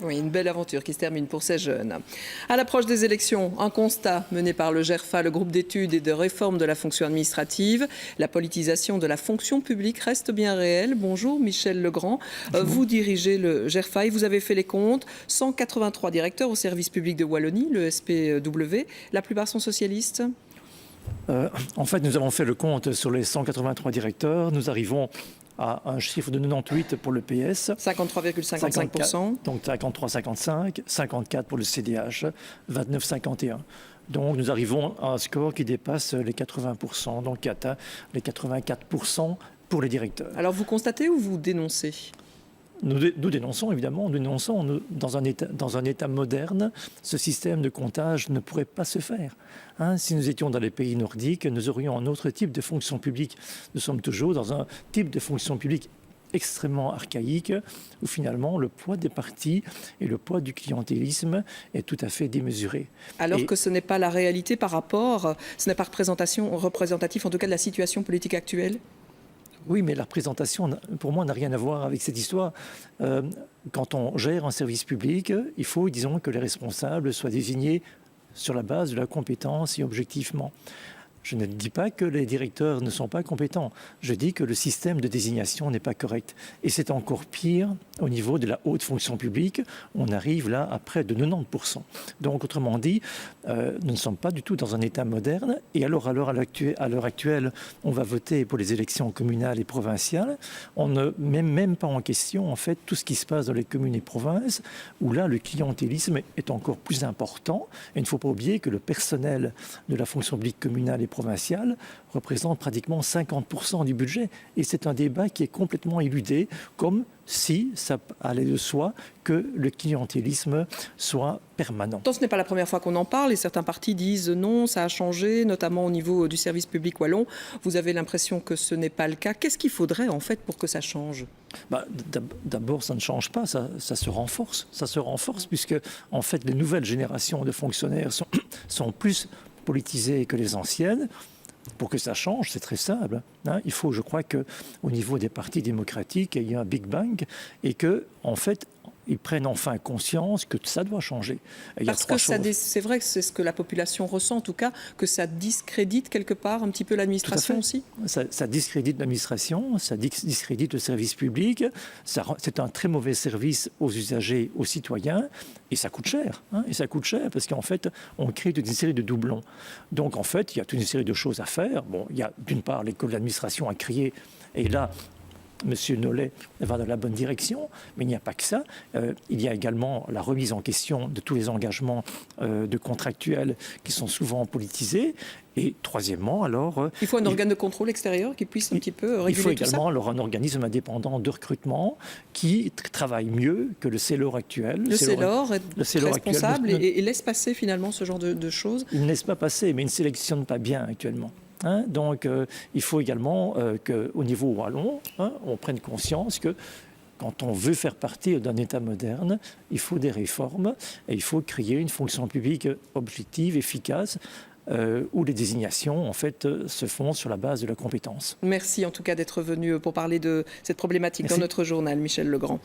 Oui, une belle aventure qui se termine pour ces jeunes. À l'approche des élections, un constat mené par le GERFA, le groupe d'études et de réforme de la fonction administrative. La politisation de la fonction publique reste bien réelle. Bonjour Michel Legrand. Bonjour. Vous dirigez le GERFA et vous avez fait les comptes. 183 directeurs au service public de Wallonie, le SPW. La plupart sont socialistes. En fait, nous avons fait le compte sur les 183 directeurs. Nous arrivons à un chiffre de 98 pour le PS. 53,55%. Donc 53,55, 54 pour le CDH, 29,51. Donc nous arrivons à un score qui dépasse les 80%, donc qui atteint les 84% pour les directeurs. Alors vous constatez ou vous dénoncez ? Nous dénonçons évidemment, dans un état moderne, ce système de comptage ne pourrait pas se faire. Si nous étions dans les pays nordiques, nous aurions un autre type de fonction publique. Nous sommes toujours dans un type de fonction publique extrêmement archaïque, où finalement le poids des partis et le poids du clientélisme est tout à fait démesuré. Alors que ce n'est pas la réalité par rapport, ce n'est pas représentatif en tout cas de la situation politique actuelle ? Oui, mais la représentation, pour moi, n'a rien à voir avec cette histoire. Quand on gère un service public, il faut, disons, que les responsables soient désignés sur la base de la compétence et objectivement. Je ne dis pas que les directeurs ne sont pas compétents. Je dis que le système de désignation n'est pas correct. Et c'est encore pire au niveau de la haute fonction publique. On arrive là à près de 90%. Donc, autrement dit, nous ne sommes pas du tout dans un état moderne. Et alors, à l'heure actuelle, on va voter pour les élections communales et provinciales. On ne met même pas en question, en fait, tout ce qui se passe dans les communes et provinces, où là, le clientélisme est encore plus important. Et il ne faut pas oublier que le personnel de la fonction publique communale et provinciale représente pratiquement 50% du budget. Et c'est un débat qui est complètement éludé, comme si ça allait de soi que le clientélisme soit permanent. Ce n'est pas la première fois qu'on en parle et certains partis disent non, ça a changé, notamment au niveau du service public wallon. Vous avez l'impression que ce n'est pas le cas. Qu'est-ce qu'il faudrait en fait pour que ça change ? D'abord, ça ne change pas, ça se renforce. Ça se renforce puisque en fait les nouvelles générations de fonctionnaires sont plus politisées que les anciennes. Pour que ça change, c'est très simple. Il faut, je crois, qu'au niveau des partis démocratiques, il y a un Big Bang et que, en fait, ils prennent enfin conscience que ça doit changer. Parce que c'est vrai que c'est ce que la population ressent, en tout cas, que ça discrédite quelque part un petit peu l'administration aussi. Ça discrédite l'administration, ça discrédite le service public, c'est un très mauvais service aux usagers, aux citoyens, et ça coûte cher. Et ça coûte cher parce qu'en fait, on crée toute une série de doublons. Donc en fait, il y a toute une série de choses à faire. Bon, il y a d'une part l'école d'administration à créer, et là, Monsieur Nollet va dans la bonne direction, mais il n'y a pas que ça. Il y a également la remise en question de tous les engagements de contractuels qui sont souvent politisés. Et troisièmement, alors... il faut un organe de contrôle extérieur qui puisse un petit peu réguler tout ça. Il faut également alors un organisme indépendant de recrutement qui travaille mieux que le CELOR actuel. Le CELOR est responsable et laisse passer finalement ce genre de choses. Il ne laisse pas passer, mais il ne sélectionne pas bien actuellement. Donc, il faut également qu'au niveau wallon, on prenne conscience que quand on veut faire partie d'un État moderne, il faut des réformes et il faut créer une fonction publique objective, efficace, où les désignations en fait se font sur la base de la compétence. Merci en tout cas d'être venu pour parler de cette problématique dans notre journal, Michel Legrand.